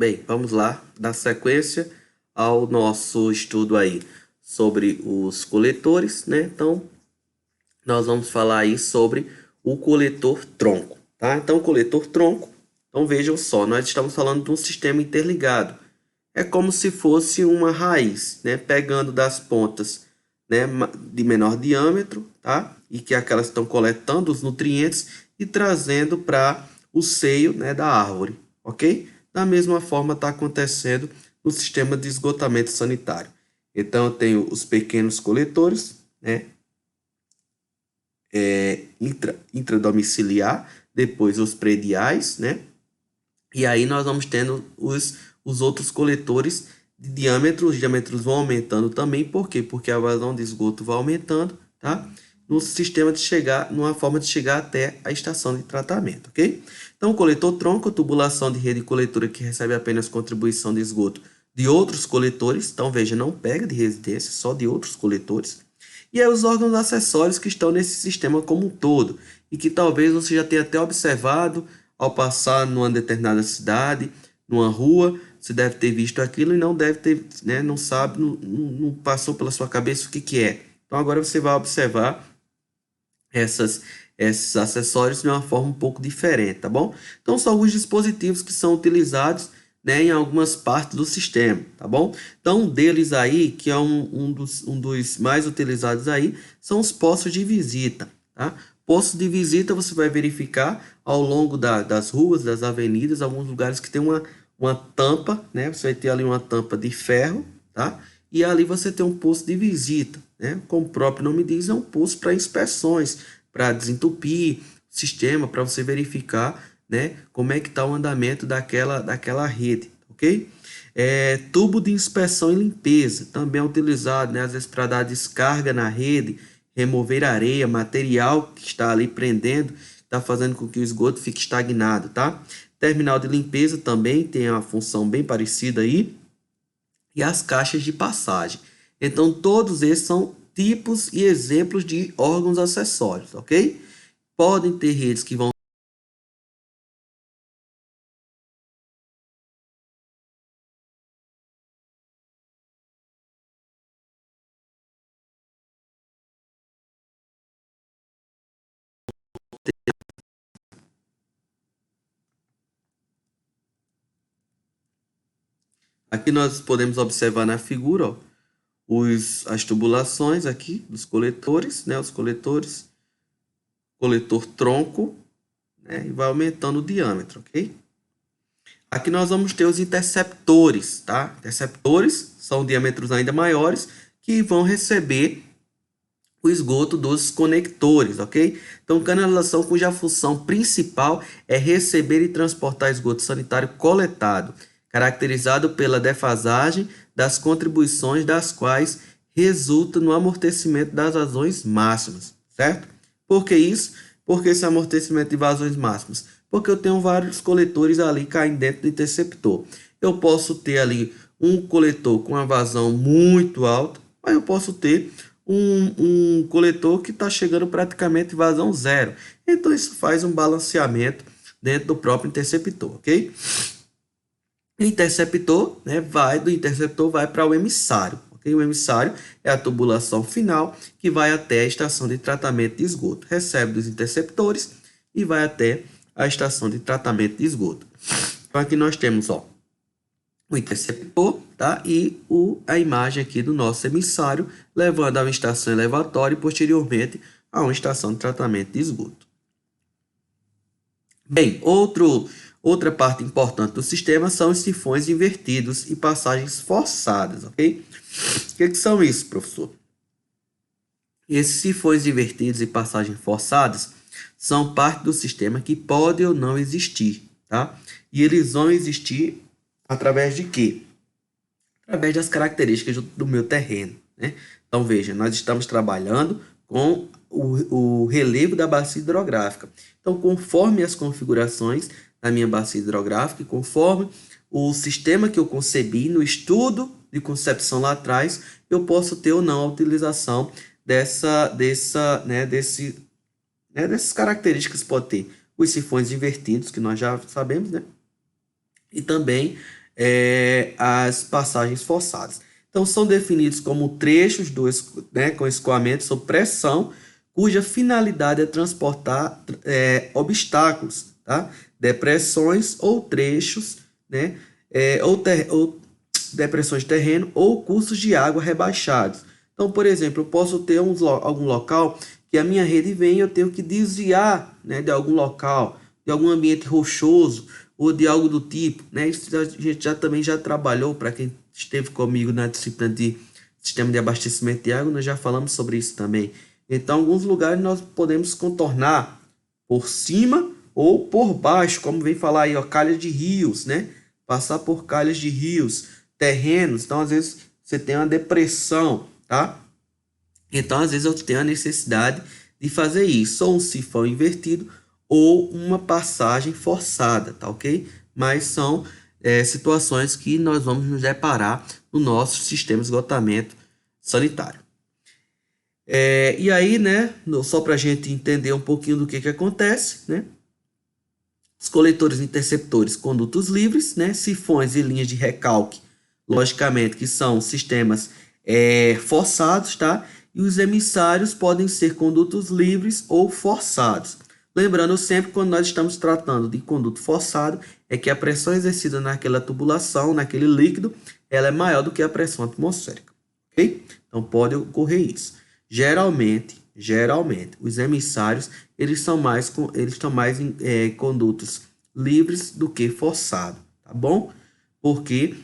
Bem, vamos lá, dar sequência ao nosso estudo aí sobre os coletores, né? Então, nós vamos falar aí sobre o coletor tronco, tá? Então, o coletor tronco, então vejam só, nós estamos falando de um sistema interligado. É como se fosse uma raiz, né? Pegando das pontas, né, de menor diâmetro, tá? E que aquelas estão coletando os nutrientes e trazendo para o seio, né, da árvore, ok? Da mesma forma está acontecendo no sistema de esgotamento sanitário. Então, eu tenho os pequenos coletores, né, intradomiciliar, depois os prediais, né? E aí nós vamos tendo os outros coletores de diâmetro, os diâmetros vão aumentando também, por quê? Porque a vazão de esgoto vai aumentando, tá? No sistema de chegar, numa forma de chegar até a estação de tratamento, ok? Então, o coletor tronco, tubulação de rede coletora que recebe apenas contribuição de esgoto de outros coletores, então veja, não pega de residência, só de outros coletores. E aí os órgãos acessórios que estão nesse sistema como um todo, e que talvez você já tenha até observado ao passar numa determinada cidade, numa rua, você deve ter visto aquilo e não deve ter, né, não sabe, não passou pela sua cabeça o que é. Então agora você vai observar esses acessórios de uma forma um pouco diferente, tá bom? Então são alguns dispositivos que são utilizados, né, em algumas partes do sistema, tá bom? Então um deles aí, que é um dos mais utilizados aí, são os postos de visita, tá? Postos de visita você vai verificar ao longo das ruas, das avenidas, alguns lugares que tem uma tampa, né? Você vai ter ali uma tampa de ferro, tá? E ali você tem um posto de visita, né? Como o próprio nome diz, é um posto para inspeções, para desentupir o sistema, para você verificar, né, como é que está o andamento daquela rede, ok? Tubo de inspeção e limpeza, também é utilizado, né, às vezes para dar descarga na rede, remover areia, material que está ali prendendo, está fazendo com que o esgoto fique estagnado, tá? Terminal de limpeza também tem uma função bem parecida aí, e as caixas de passagem. Então, todos esses são tipos e exemplos de órgãos acessórios, ok? Podem ter redes que vão aqui nós podemos observar na figura, ó, as tubulações aqui dos coletores, né? Os coletores, coletor tronco, né? E vai aumentando o diâmetro, ok? Aqui nós vamos ter os interceptores, tá? Interceptores são diâmetros ainda maiores que vão receber o esgoto dos conectores, ok? Então, canalização cuja função principal é receber e transportar esgoto sanitário coletado, caracterizado pela defasagem das contribuições das quais resulta no amortecimento das vazões máximas, certo? Por que isso? Por que esse amortecimento de vazões máximas? Porque eu tenho vários coletores ali caindo dentro do interceptor. Eu posso ter ali um coletor com uma vazão muito alta, mas eu posso ter um coletor que está chegando praticamente vazão zero. Então, isso faz um balanceamento dentro do próprio interceptor, ok? Interceptor, né, do interceptor vai para o emissário, ok? O emissário é a tubulação final que vai até a estação de tratamento de esgoto. Recebe dos interceptores e vai até a estação de tratamento de esgoto. Então, aqui nós temos, ó, o interceptor, tá? E a imagem aqui do nosso emissário, levando a uma estação elevatória e posteriormente a uma estação de tratamento de esgoto. Bem, outra parte importante do sistema são os sifões invertidos e passagens forçadas, ok? O que são isso, professor? Esses sifões invertidos e passagens forçadas são parte do sistema que pode ou não existir, tá? E eles vão existir através de quê? Através das características do meu terreno, né? Então, veja, nós estamos trabalhando com o relevo da bacia hidrográfica. Então, conforme as configurações da minha bacia hidrográfica, conforme o sistema que eu concebi no estudo de concepção lá atrás, eu posso ter ou não a utilização dessas características. Pode ter os sifões invertidos, que nós já sabemos, né? E também as passagens forçadas. Então, são definidos como trechos com escoamento sob pressão, cuja finalidade é transportar obstáculos, tá? Depressões ou trechos, né? Ou depressões de terreno ou cursos de água rebaixados. Então, por exemplo, eu posso ter algum local que a minha rede vem e eu tenho que desviar, né, de algum local, de algum ambiente rochoso ou de algo do tipo, né? Isso a gente também já trabalhou, para quem esteve comigo na disciplina de sistema de abastecimento de água, nós já falamos sobre isso também. Então, alguns lugares nós podemos contornar por cima ou por baixo, como vem falar aí, ó, calhas de rios, né? Passar por calhas de rios, terrenos. Então, às vezes, você tem uma depressão, tá? Então, às vezes, eu tenho a necessidade de fazer isso, ou um sifão invertido, ou uma passagem forçada, tá ok? Mas são situações que nós vamos nos deparar no nosso sistema de esgotamento sanitário. E aí, né, só para a gente entender um pouquinho do que acontece, né? Os coletores interceptores, condutos livres, né? Sifões e linhas de recalque, logicamente, que são sistemas forçados, tá? E os emissários podem ser condutos livres ou forçados. Lembrando sempre, quando nós estamos tratando de conduto forçado, é que a pressão exercida naquela tubulação, naquele líquido, ela é maior do que a pressão atmosférica, ok? Então, pode ocorrer isso. Geralmente, os emissários, eles são mais condutos livres do que forçados, tá bom? Porque,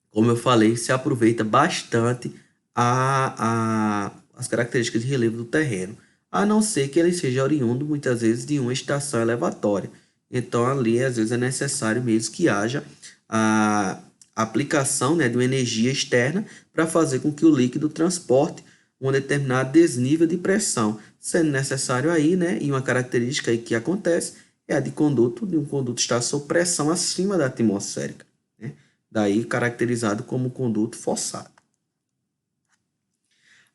como eu falei, se aproveita bastante as características de relevo do terreno, a não ser que ele seja oriundo, muitas vezes, de uma estação elevatória. Então, ali, às vezes, é necessário mesmo que haja a aplicação, né, de uma energia externa para fazer com que o líquido transporte um determinado desnível de pressão, sendo necessário aí, né, e uma característica aí que acontece é a de um conduto estar sob pressão acima da atmosférica, né? Daí caracterizado como conduto forçado.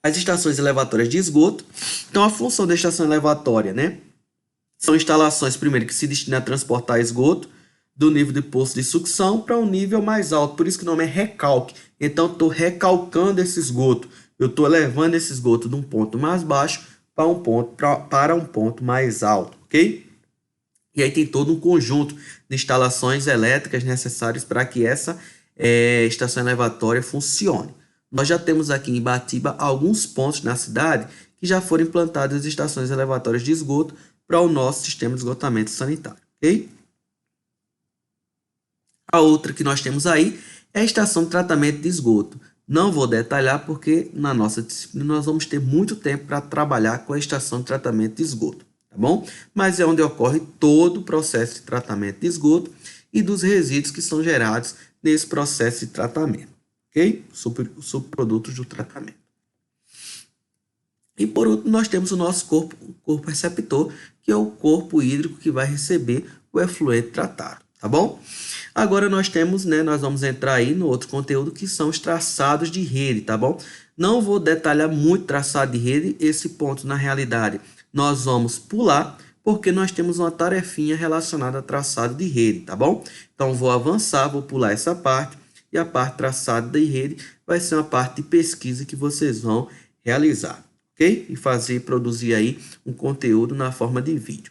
As estações elevatórias de esgoto. Então, a função da estação elevatória, né, são instalações, primeiro, que se destinam a transportar esgoto do nível de poço de sucção para um nível mais alto. Por isso que o nome é recalque. Então, estou recalcando esse esgoto. Eu estou levando esse esgoto de um ponto mais baixo para um ponto mais alto, ok? E aí tem todo um conjunto de instalações elétricas necessárias para que essa estação elevatória funcione. Nós já temos aqui em Ibatiba alguns pontos na cidade que já foram implantadas estações elevatórias de esgoto para o nosso sistema de esgotamento sanitário, ok? A outra que nós temos aí é a estação de tratamento de esgoto. Não vou detalhar porque na nossa disciplina nós vamos ter muito tempo para trabalhar com a estação de tratamento de esgoto, tá bom? Mas é onde ocorre todo o processo de tratamento de esgoto e dos resíduos que são gerados nesse processo de tratamento, ok? Subprodutos do tratamento. E por último, nós temos o nosso corpo receptor, que é o corpo hídrico que vai receber o efluente tratado, tá bom? Agora nós temos, né, nós vamos entrar aí no outro conteúdo que são os traçados de rede, tá bom? Não vou detalhar muito traçado de rede, esse ponto na realidade nós vamos pular, porque nós temos uma tarefinha relacionada a traçado de rede, tá bom? Então vou avançar, vou pular essa parte, e a parte traçado de rede vai ser uma parte de pesquisa que vocês vão realizar, ok? E produzir aí um conteúdo na forma de vídeo.